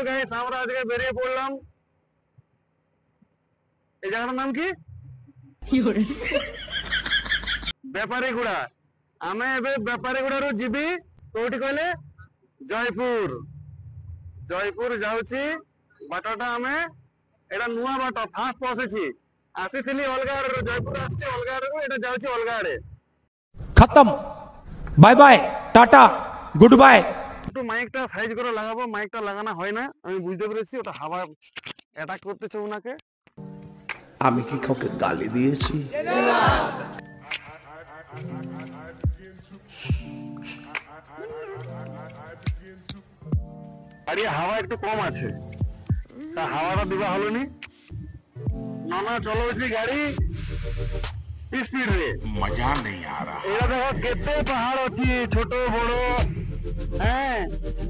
Guys, আমরা আজকে বেরিয়ে পড়লাম। এই জায়গাটার নাম কি? বেপারীগুড়া। আমি এবে বেপারীগুড়ারু ଯିବି কোটি কইলে জয়পুর। জয়পুর যাଉଛି। বাটটা আমি এটা নূয়া বাট ফার্স্ট পৌঁছেছি। আসিଥିଲି অলগা আড়ে, জয়পুর আসছি অলগা আড়ে, এটা যাଉଛି অলগা আড়ে। खत्म, bye bye, tata, goodbye. একটু মাইকটা সাইজ করে লাগাবো, মাইকটা লাগানো হয় না, আমি বুঝতে পেরেছি। ওটা হাওয়া অ্যাটাক করতেছে ওনাকে। আমি কি কাউকে গালি দিয়েছি? গাড়ি হাওয়া একটু কম আছে, তা হাওয়াটা দিবা হলো নি। না না, চলো বলছি গাড়ি স্পিড রে, মজা নেই আ রা। এটা দেখো কেতে পাহাড় ଅଛି, ছোট বড়, হ্যাঁ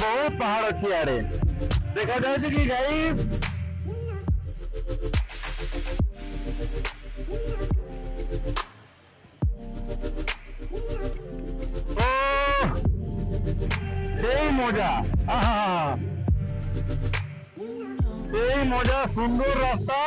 বহুত পাহাড় ଅଛି আড়ে। দেখা যাচ্ছে কি গাইস, ও সেই মজা, আহা সেই মজা, সুন্দর রাস্তা।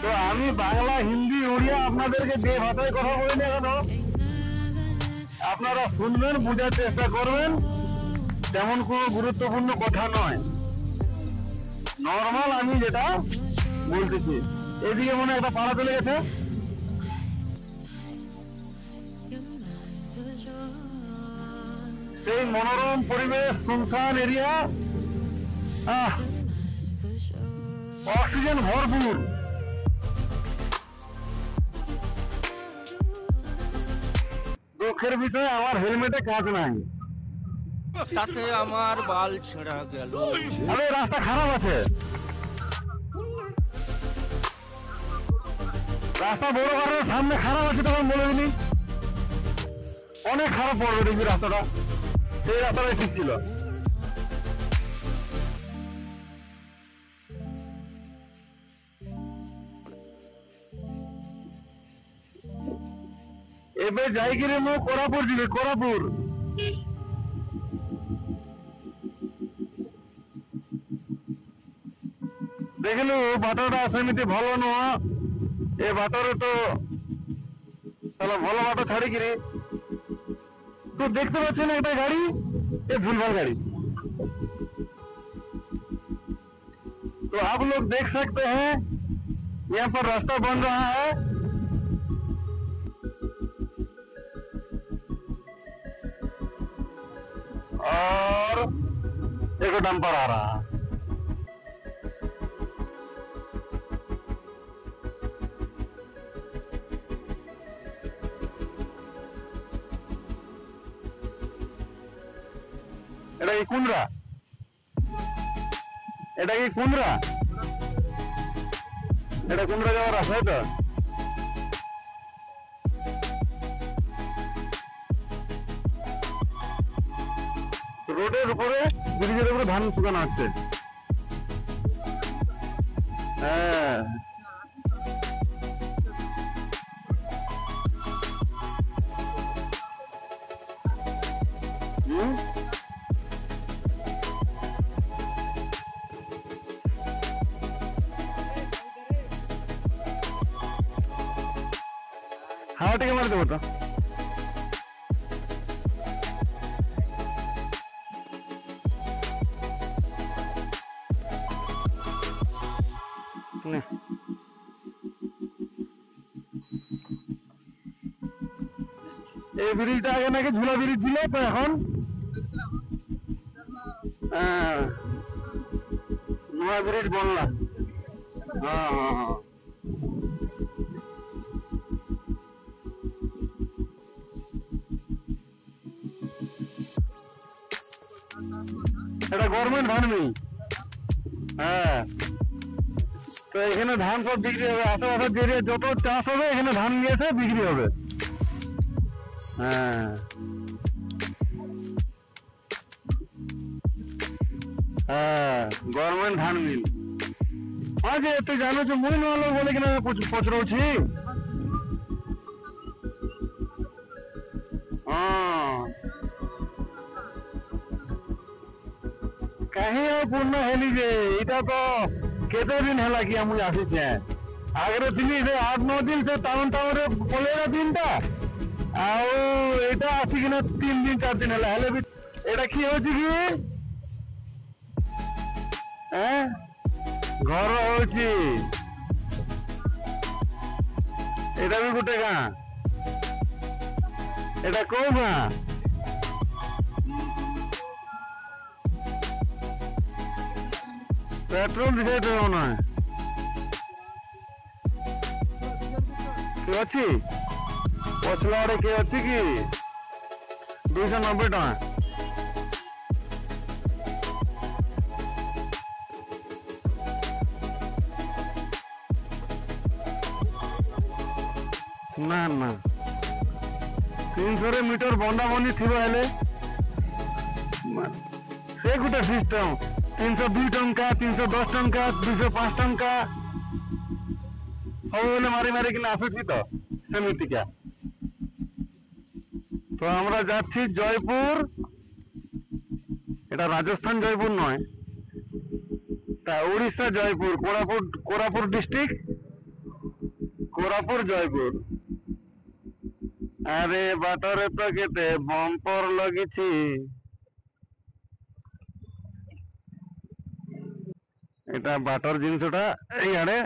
তো আমি বাংলা, হিন্দি, উড়িয়া আপনাদেরকে যে ভাষায় কথা বলি না কেন, আপনারা শুনবেন, বোঝার চেষ্টা করবেন। তেমন কোনো গুরুত্বপূর্ণ কথা নয়, নর্মাল আমি যেটা বলতেছি। এদিকে মনে হয় একটা পাড়া চলে গেছে। সেই মনোরম পরিবেশ, শুনশান এরিয়া, অক্সিজেন ভরপুর। দুঃখের বিষয় আমার হেলমেটে কাজ নাই, তাতে আমার বাল ছেঁড়া গেল। আরে রাস্তা খারাপ আছে, রাস্তা বড় কারণে সামনে খারাপ আছে, তখন বলে দিলি অনেক খারাপ পড়বে দেখবি রাস্তাটা। সেই রাস্তাটাই ঠিক ছিল। এবে যাইকিরে মু কোরাপুর ଯିବି, କୋରାପୁଟ। ଦେଖିଲୁ ବାଟଟା ସେମିତି ଭଲ ନୁହଁ। ଏ ବାଟରେ ତ তাহলে ভালো বাটো ছাড়িকিরে তো দেখতে পাচ্ছেন একটা গাড়ি, ये भूलभाल गाड़ी। तो आप लोग देख सकते हैं यहाँ पर रास्ता बन रहा है, और एक डंपर आ रहा है। এটা কি কুন্দ্রা? এটা কি কুন্দ্রা? এটা কুন্দ্রা যাওয়ার রাস্তা তো। রোডের উপরে, ব্রিজের উপরে ধান শুকানো হচ্ছে। হ্যাঁ, হাওয়া থেকে মারি দেবো তো। এই ব্রিজটা আগে নাকি ঝুলা ব্রিজ ছিল, তো এখন নয়া ব্রিজ বনলা। হ্যাঁ হ্যাঁ হ্যাঁ, এটা গভর্নমেন্ট ধান মিল। হ্যাঁ, তো এখানে ধান সব বিক্রি হবে, আশেপাশের যে এরিয়া যত চাষ হবে এখানে ধান নিয়ে এসে বিক্রি হবে। হ্যাঁ, হ্যাঁ গভর্নমেন্ট ধান মিল। হ্যাঁ যে তুই জানো যে মুই নলো বলে কিনা পচরଉଛି। কাহি ଆଉ ପୂର୍ଣ୍ଣ ହେଲି ଯେ ଏଇଟା ତ କେତେ ଦିନ ହେଲା କି ମୁଁ ଆସିଛେ। ଆଗରେ ଥିଲି ସେ 8-9 ଦିନ ସେ ଟାଉନରେ ପଳେଇଲା ଦିନଟା, ଆଉ ଏଇଟା ଆସିକିନା 3 ଦିନ 4 ଦିନ ହେଲା। ହେଲେ ବି ଏଇଟା କି ହଉଛି କି ଘର ହଉଛି। ଏଇଟା ବି ଗୋଟେ ଗାଁ। ଏଇଟା କୋଉ ଗାଁ? पेट्रोल दिखाई दे होना है कि अच्छी पछला आड़े के अच्छी कि 290 टका। ना ना 300 मीटर बंदा बनी थी हेले से गोटे सिस्टम 302 टंका 310 टंका 205 टंका सब मारी मारी कि आसुची तो सेमितिका। तो আমরা যাচ্ছি জয়পুর। এটা রাজস্থান জয়পুর নয়, তা উড়িষ্যা জয়পুর, কোরাপুর ডিস্ট্রিক্ট, কোরাপুর জয়পুর। আরে বাটরে তো কেতে বম্পর লগিছি। এটা বাটর জিনিসটা এইআড়ে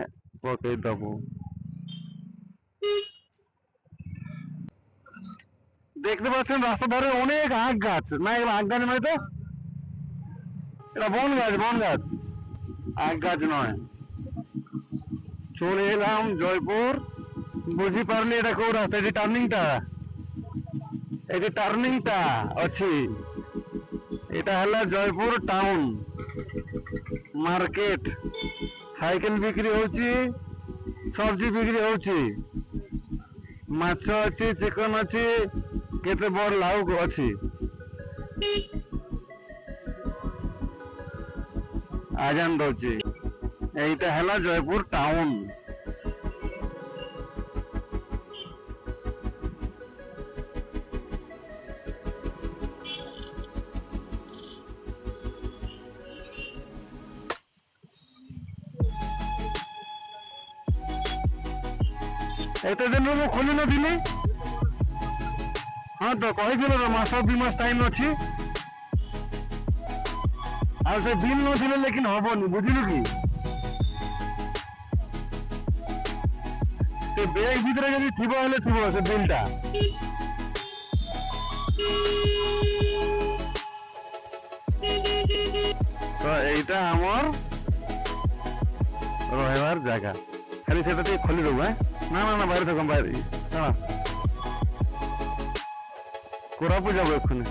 পকেই দেবো। দেখতে পাচ্ছেন রাস্তা ধারে অনেক আখ গাছ। না এগুলো আখ গাছ নয় তো, এটা বন গাছ, বন গাছ, আখ গাছ নয়। চলে এলাম জয়পুর। বুঝি পারলি এটা কোন রাস্তা? এটি টার্নিংটা, এটি টার্নিংটা ଅଛି। এটা হলো জয়পুর টাউন মার্কেট। সাইকেল বিক্রি হচ্ছে, সবজি বিক্রি হচ্ছে, মাছ ଅଛି, চিকেন ଅଛି, কেতে বড় লাউ ଅଛି। আজান দଉଛି। এইটা হলো জয়পুর টাউন। ଏତେ ଦିନରୁ ମୁଁ ଖୋଲି ନଥିଲି। ହଁ ତ କହିଥିଲ ତ ମାସ 2 ମାସ ଟାଇମ ଅଛି। ଆଉ ସେ ବିଲ୍ ନଥିଲେ ଲେକିନ ହବନି, ବୁଝିଲୁ କି? ସେ ବ୍ୟାଗ ଭିତରେ ଯଦି ଥିବ ହେଲେ ଥିବ ସେ ବିଲ୍ଟା। ତ এইটা আমার রহবার জায়গা। খালি সেটা ଟିକେ ଖୋଲି দেবো। না না না বাইরে থাকুন, বাইরে। কোরাপুর যাবো এক্ষুনি।